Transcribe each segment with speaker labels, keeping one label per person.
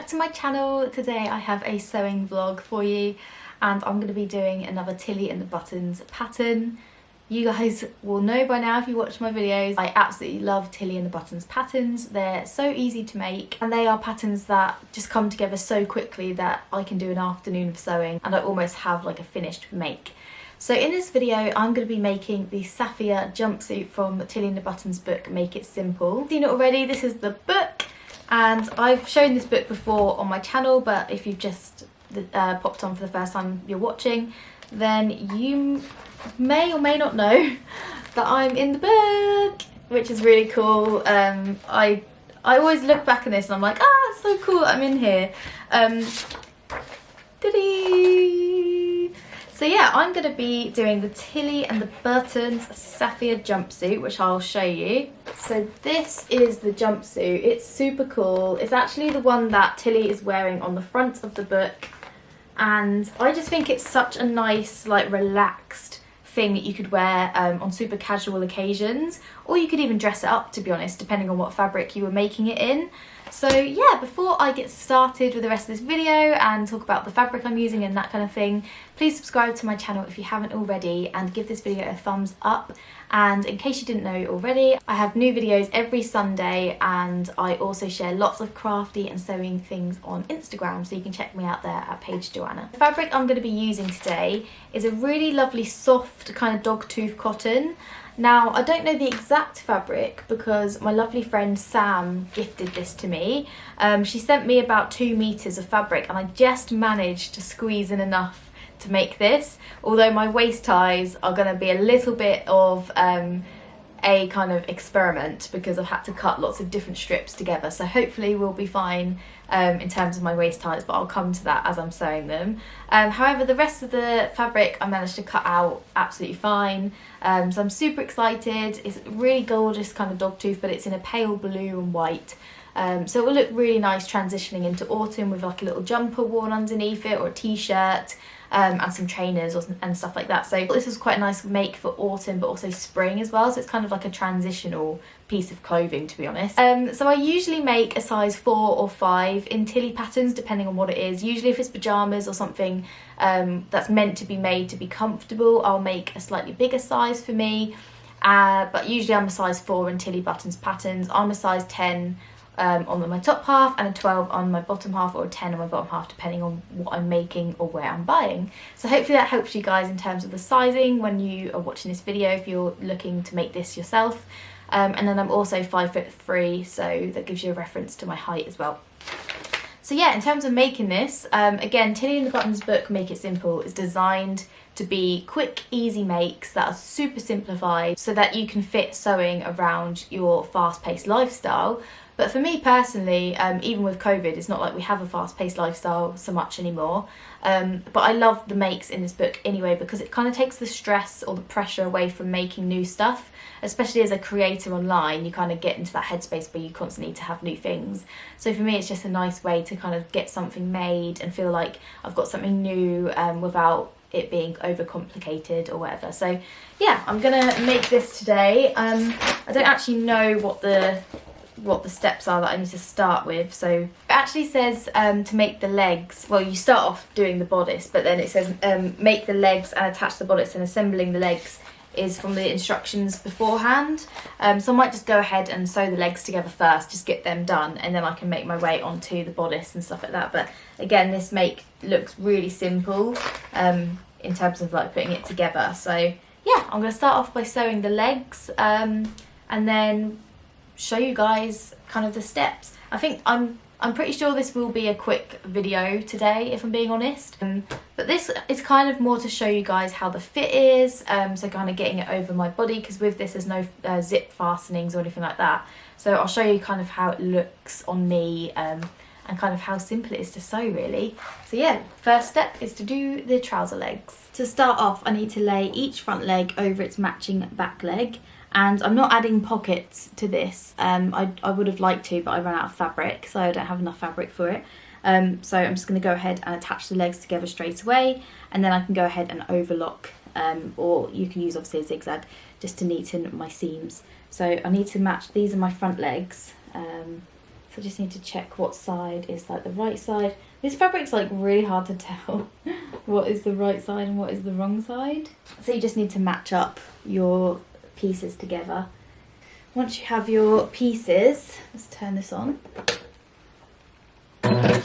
Speaker 1: back to my channel. Today I have a sewing vlog for you and I'm going to be doing another Tilly and the Buttons pattern. You guys will know by now if you watch my videos, I absolutely love Tilly and the Buttons patterns. They're so easy to make and they are patterns that just come together so quickly that I can do an afternoon of sewing and I almost have like a finished make. So in this video I'm going to be making the Safiya Jumpsuit from Tilly and the Buttons book Make It Simple. If you've seen it already, this is the book and I've shown this book before on my channel, but if you've just popped on for the first time you're watching, then you may or may not know that I'm in the book, which is really cool. I always look back at this and I'm like, it's so cool I'm in here. So yeah, I'm going to be doing the Tilly and the Buttons Safiya Jumpsuit, which I'll show you. So this is the jumpsuit. It's super cool. It's actually the one that Tilly is wearing on the front of the book. And I just think it's such a nice, like, relaxed thing that you could wear on super casual occasions. Or you could even dress it up, to be honest, depending on what fabric you were making it in. So yeah, before I get started with the rest of this video and talk about the fabric I'm using and that kind of thing, please subscribe to my channel if you haven't already and give this video a thumbs up. And in case you didn't know already, I have new videos every Sunday and I also share lots of crafty and sewing things on Instagram, so you can check me out there at Paige Joanna. The fabric I'm going to be using today is a really lovely soft kind of dog tooth cotton. Now, I don't know the exact fabric because my lovely friend Sam gifted this to me. She sent me about 2 meters of fabric and I just managed to squeeze in enough to make this, although my waist ties are going to be a little bit of a kind of experiment because I've had to cut lots of different strips together, so hopefully we'll be fine in terms of my waist ties, but I'll come to that as I'm sewing them. However, the rest of the fabric I managed to cut out absolutely fine, so I'm super excited. It's really gorgeous kind of dog tooth, but it's in a pale blue and white. So it will look really nice transitioning into autumn with like a little jumper worn underneath it or a t-shirt and some trainers and stuff like that. So this is quite a nice make for autumn but also spring as well, so it's kind of like a transitional piece of clothing, to be honest. So I usually make a size 4 or 5 in Tilly patterns depending on what it is. Usually if it's pyjamas or something that's meant to be made to be comfortable, I'll make a slightly bigger size for me, but usually I'm a size 4 in Tilly Buttons patterns. I'm a size 10 on my top half and a 12 on my bottom half, or a 10 on my bottom half depending on what I'm making or where I'm buying. So hopefully that helps you guys in terms of the sizing when you are watching this video if you're looking to make this yourself. And then I'm also 5'3", so that gives you a reference to my height as well. So yeah, in terms of making this, again, Tilly and the Buttons book Make It Simple is designed to be quick, easy makes that are super simplified so that you can fit sewing around your fast-paced lifestyle. But for me personally, even with COVID, it's not like we have a fast-paced lifestyle so much anymore. But I love the makes in this book anyway because it kind of takes the stress or the pressure away from making new stuff. Especially as a creator online, you kind of get into that headspace where you constantly need to have new things. So for me, it's just a nice way to kind of get something made and feel like I've got something new without it being overcomplicated or whatever. So yeah, I'm gonna make this today. I don't actually know what the steps are that I need to start with. So it actually says to make the legs, well, you start off doing the bodice, but then it says make the legs and attach the bodice, and assembling the legs is from the instructions beforehand. So I might just go ahead and sew the legs together first, just get them done, and then I can make my way onto the bodice and stuff like that. But again, this make looks really simple in terms of like putting it together. So yeah, I'm going to start off by sewing the legs and then show you guys kind of the steps. I think I'm pretty sure this will be a quick video today, if I'm being honest. But this is kind of more to show you guys how the fit is, so kind of getting it over my body, because with this there's no zip fastenings or anything like that. So I'll show you kind of how it looks on me and kind of how simple it is to sew, really. So yeah, first step is to do the trouser legs. To start off, I need to lay each front leg over its matching back leg. And I'm not adding pockets to this. I would have liked to, but I ran out of fabric, so I don't have enough fabric for it. So I'm just going to go ahead and attach the legs together straight away, and then I can go ahead and overlock, or you can use obviously a zigzag just to neaten my seams. So I need to match, these are my front legs, So I just need to check what side is like the right side. This fabric's like really hard to tell what is the right side and what is the wrong side. So you just need to match up your pieces together. Once you have your pieces, let's turn this on. You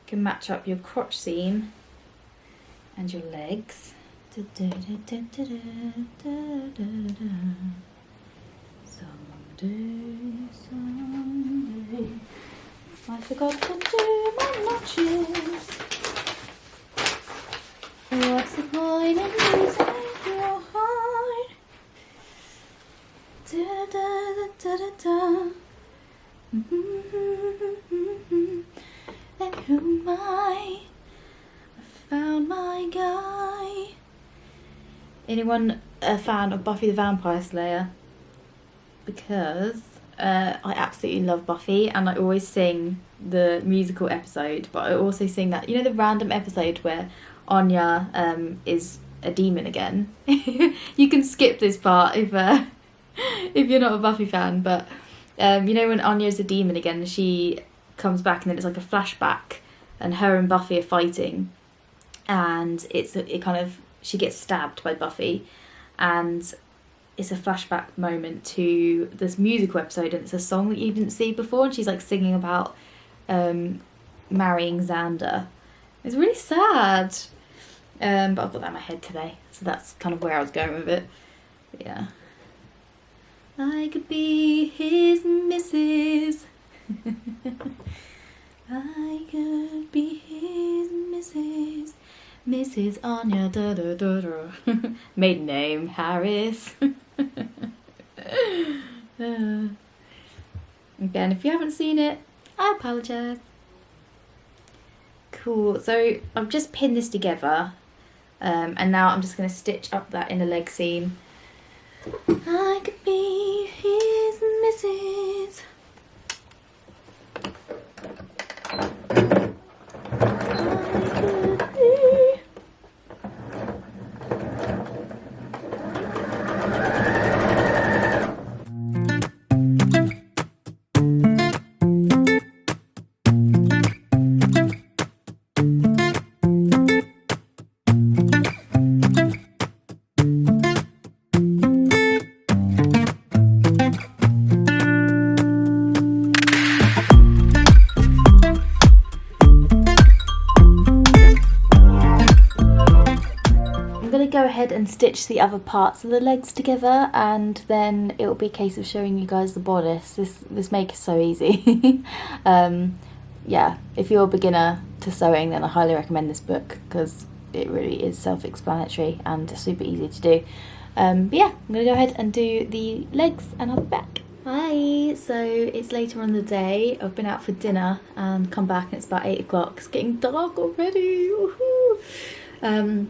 Speaker 1: can match up your crotch seam and your legs. Someday, I forgot to do my notches. What's the point in losing your heart? Da da da da da. And who am I? I found my guy. Anyone a fan of Buffy the Vampire Slayer? Because I absolutely love Buffy, and I always sing the musical episode, but I also sing that, you know, the random episode where Anya is a demon again. You can skip this part if you're not a Buffy fan, but you know when Anya is a demon again, she comes back and then it's like a flashback and her and Buffy are fighting, and she gets stabbed by Buffy, and it's a flashback moment to this musical episode, and it's a song that you didn't see before, and she's like singing about marrying Xander. It's really sad, but I've got that in my head today, so that's kind of where I was going with it. But yeah, I could be his missus. I could be his missus. Mrs. Anya, da da da da. Maiden name Harris. Again, if you haven't seen it, I apologise. Cool, so I've just pinned this together, and now I'm just going to stitch up that inner leg seam. I could be his missus. Go ahead and stitch the other parts of the legs together, and then it'll be a case of showing you guys the bodice. This make is so easy. Yeah, if you're a beginner to sewing, then I highly recommend this book because it really is self-explanatory and super easy to do. But yeah, I'm gonna go ahead and do the legs and I'll be back. Hi, so it's later on in the day. I've been out for dinner and come back and it's about 8 o'clock. It's getting dark already. Woohoo!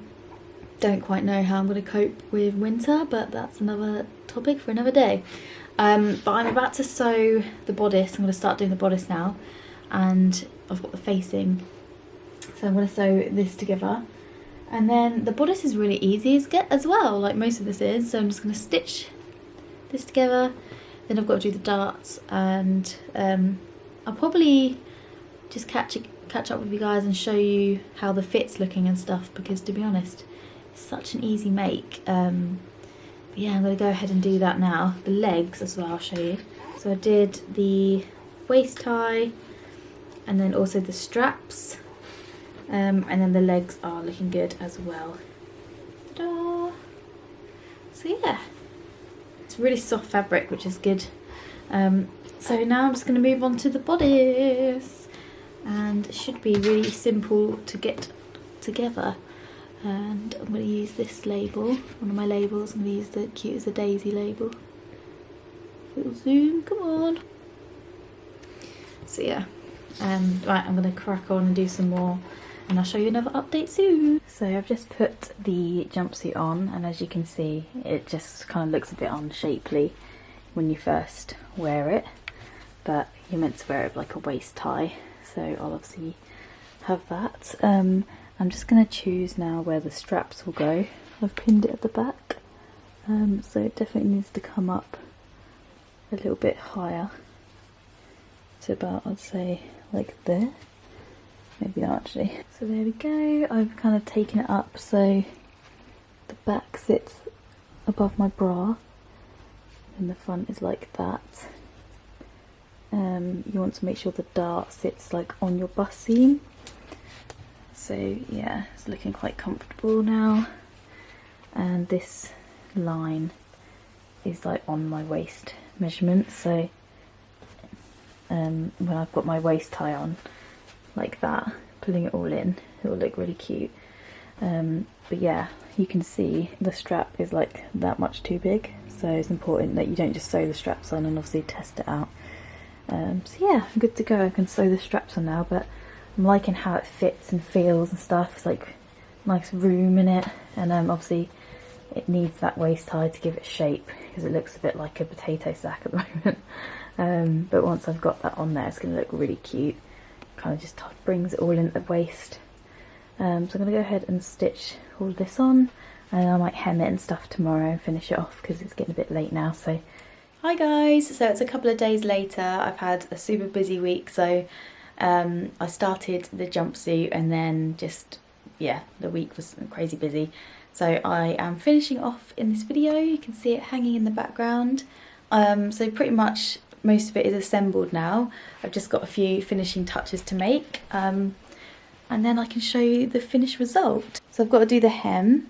Speaker 1: Don't quite know how I'm going to cope with winter, but that's another topic for another day. But I'm about to sew the bodice. I'm going to start doing the bodice now, and I've got the facing, so I'm going to sew this together. And then the bodice is really easy to get as well, like most of this is, so I'm just going to stitch this together. Then I've got to do the darts, and I'll probably just catch up with you guys and show you how the fit's looking and stuff, because to be honest, such an easy make. But yeah, I'm going to go ahead and do that now. The legs as well, I'll show you. So I did the waist tie and then also the straps, and then the legs are looking good as well. Ta-da! So yeah, it's really soft fabric, which is good. So now I'm just going to move on to the bodice, and it should be really simple to get together. And I'm going to use this label, one of my labels. I'm going to use the Cute as a Daisy label. Little zoom, come on. So yeah, right, I'm going to crack on and do some more, and I'll show you another update soon. So I've just put the jumpsuit on, and as you can see, it just kind of looks a bit unshapely when you first wear it, but you're meant to wear it like a waist tie, so I'll obviously have that. I'm just going to choose now where the straps will go. I've pinned it at the back, so it definitely needs to come up a little bit higher. to about, I'd say, like there. Maybe not actually. So there we go. I've kind of taken it up so the back sits above my bra and the front is like that. You want to make sure the dart sits like on your bust seam. So yeah, it's looking quite comfortable now. And this line is like on my waist measurement, so when I've got my waist tie on like that, pulling it all in, it will look really cute. But yeah, you can see the strap is like that much too big, so it's important that you don't just sew the straps on and obviously test it out. So yeah, I'm good to go. I can sew the straps on now, but I'm liking how it fits and feels and stuff. It's like nice room in it, and obviously it needs that waist tie to give it shape because it looks a bit like a potato sack at the moment. But once I've got that on there, it's going to look really cute. Kind of just brings it all in at the waist. So I'm going to go ahead and stitch all this on, and I might hem it and stuff tomorrow and finish it off because it's getting a bit late now. So hi guys, so it's a couple of days later. I've had a super busy week, so I started the jumpsuit and then just, yeah, the week was crazy busy. So I am finishing off in this video. You can see it hanging in the background. So pretty much most of it is assembled now. I've just got a few finishing touches to make, and then I can show you the finished result. So I've got to do the hem.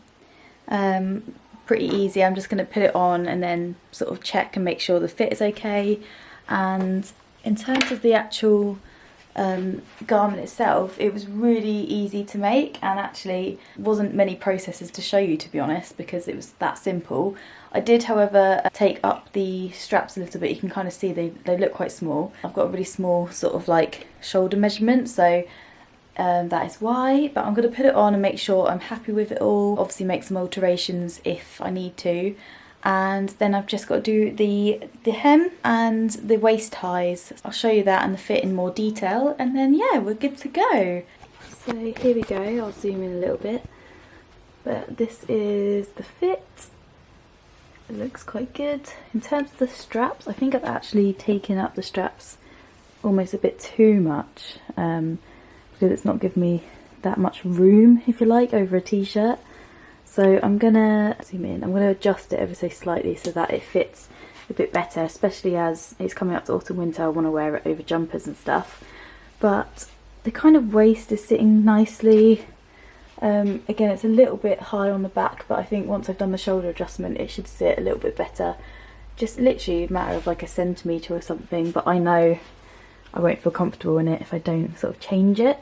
Speaker 1: Pretty easy. I'm just going to put it on and then sort of check and make sure the fit is okay. And in terms of the actual garment itself, it was really easy to make, and actually wasn't many processes to show you, to be honest, because it was that simple. I did, however, take up the straps a little bit. You can kind of see they look quite small. I've got a really small sort of like shoulder measurement, so that is why. But I'm going to put it on and make sure I'm happy with it all. Obviously make some alterations if I need to. And then I've just got to do the hem and the waist ties. I'll show you that and the fit in more detail, and then yeah, we're good to go. So here we go. I'll zoom in a little bit, but this is the fit. It looks quite good. In terms of the straps, I think I've actually taken up the straps almost a bit too much, because it's not giving me that much room, if you like, over a t-shirt. So I'm gonna zoom in. I'm gonna adjust it ever so slightly so that it fits a bit better, especially as it's coming up to autumn winter. I want to wear it over jumpers and stuff. But the kind of waist is sitting nicely. Again, it's a little bit high on the back, but I think once I've done the shoulder adjustment, it should sit a little bit better. Just literally a matter of like a centimetre or something, but I know I won't feel comfortable in it if I don't sort of change it.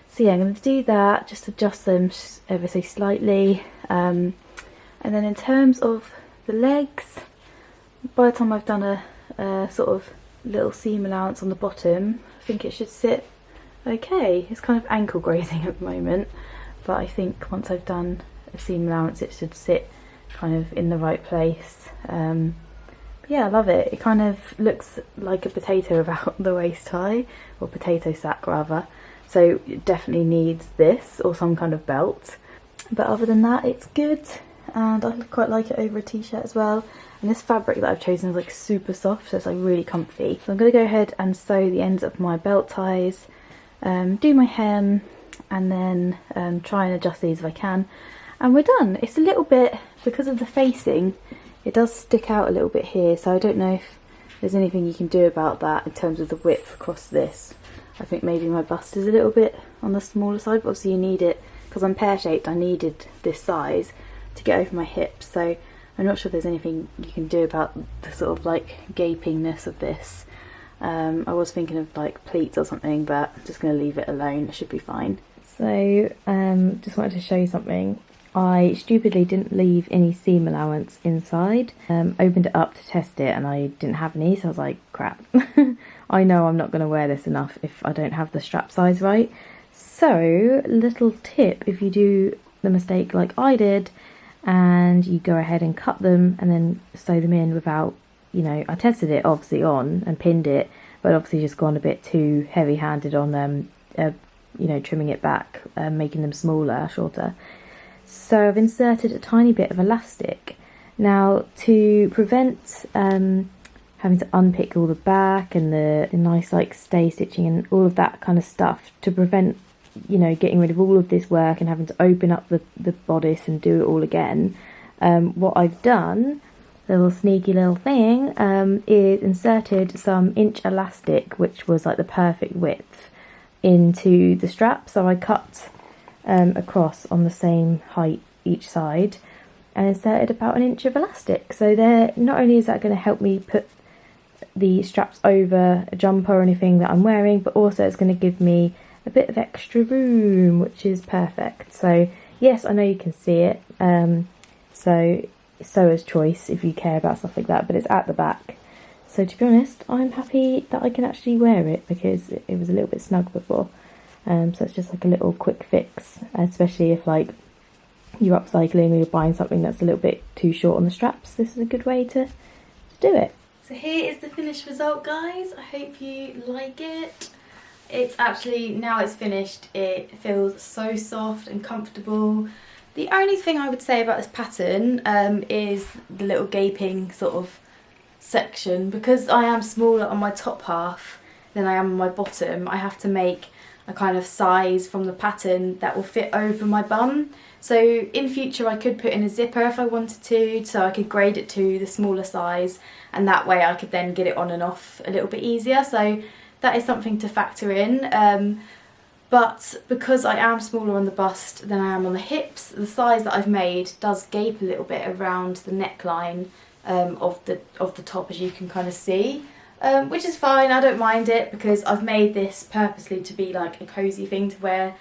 Speaker 1: So yeah, I'm going to do that, just adjust them ever so slightly. And then in terms of the legs, by the time I've done a sort of little seam allowance on the bottom, I think it should sit okay. It's kind of ankle grazing at the moment, but I think once I've done a seam allowance, it should sit kind of in the right place. Yeah, I love it. It kind of looks like a potato without the waist tie, or potato sack rather. So it definitely needs this or some kind of belt. But other than that, it's good, and I quite like it over a t-shirt as well. And this fabric that I've chosen is like super soft, so it's like really comfy. So I'm going to go ahead and sew the ends of my belt ties, do my hem, and then try and adjust these if I can. And we're done. It's a little bit, because of the facing, it does stick out a little bit here, so I don't know if there's anything you can do about that in terms of the width across this. I think maybe my bust is a little bit on the smaller side, but obviously you need it, because I'm pear-shaped, I needed this size to get over my hips, so I'm not sure if there's anything you can do about the sort of like gapingness of this. I was thinking of like pleats or something, but I'm just going to leave it alone, it should be fine. So just wanted to show you something. I stupidly didn't leave any seam allowance inside. Opened it up to test it and I didn't have any, so I was like, crap. I know I'm not going to wear this enough if I don't have the strap size right. So, little tip, if you do the mistake like I did, and you go ahead and cut them and then sew them in without, you know, I tested it obviously on and pinned it, but obviously just gone a bit too heavy-handed on them, you know, trimming it back, making them smaller, shorter. So I've inserted a tiny bit of elastic. Now, to prevent
Speaker 2: having to unpick all the back and the nice like stay stitching and all of that kind of stuff to prevent, you know, getting rid of all of this work and having to open up the bodice and do it all again. What I've done, little sneaky little thing, is inserted some inch elastic, which was like the perfect width, into the strap. So I cut across on the same height each side and inserted about an inch of elastic. So there, not only is that going to help me put the straps over a jumper or anything that I'm wearing, but also it's going to give me a bit of extra room, which is perfect. So yes, I know you can see it, so sewer's choice if you care about stuff like that, but it's at the back. So to be honest, I'm happy that I can actually wear it because it was a little bit snug before. So it's just like a little quick fix, especially if like you're upcycling or you're buying something that's a little bit too short on the straps. This is a good way to do it.
Speaker 1: So here is the finished result, guys. I hope you like it. It's actually, now it's finished, it feels so soft and comfortable. The only thing I would say about this pattern is the little gaping sort of section. Because I am smaller on my top half than I am on my bottom, I have to make a kind of size from the pattern that will fit over my bum. So in future I could put in a zipper if I wanted to, so I could grade it to the smaller size, and that way I could then get it on and off a little bit easier. So that is something to factor in. But because I am smaller on the bust than I am on the hips, the size that I've made does gape a little bit around the neckline of the top, as you can kind of see. Which is fine, I don't mind it, because I've made this purposely to be like a cosy thing to wear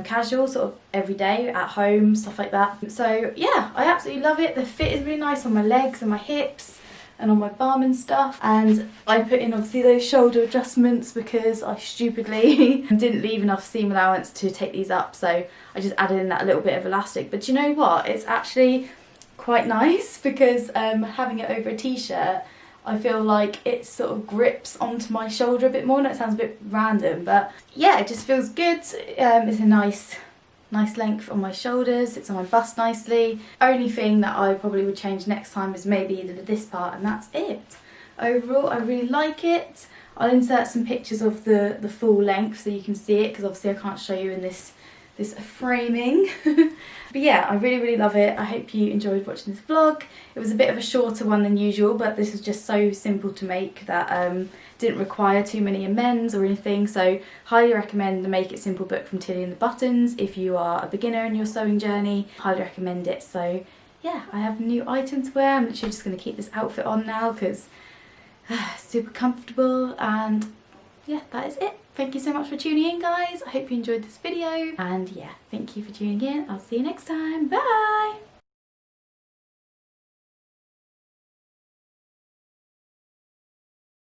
Speaker 1: casual, sort of every day, at home, stuff like that. So yeah, I absolutely love it. The fit is really nice on my legs and my hips and on my bum and stuff, and I put in obviously those shoulder adjustments because I stupidly didn't leave enough seam allowance to take these up, so I just added in that little bit of elastic. But you know what, it's actually quite nice because having it over a t-shirt, I feel like it sort of grips onto my shoulder a bit more. And it sounds a bit random, but yeah, it just feels good. It's a nice length on my shoulders, it's on my bust nicely. Only thing that I probably would change next time is maybe this part, and that's it. Overall, I really like it. I'll insert some pictures of the full length so you can see it, because obviously I can't show you in this framing. But yeah, I really love it. I hope you enjoyed watching this vlog. It was a bit of a shorter one than usual, but this was just so simple to make that didn't require too many amends or anything, so highly recommend the Make It Simple book from Tilly and the Buttons. If you are a beginner in your sewing journey, highly recommend it. So yeah, I have a new item to wear. I'm literally just going to keep this outfit on now because super comfortable, and yeah, that is it. Thank you so much for tuning in, guys. I hope you enjoyed this video, and yeah, thank you for tuning in. I'll see you next time. Bye!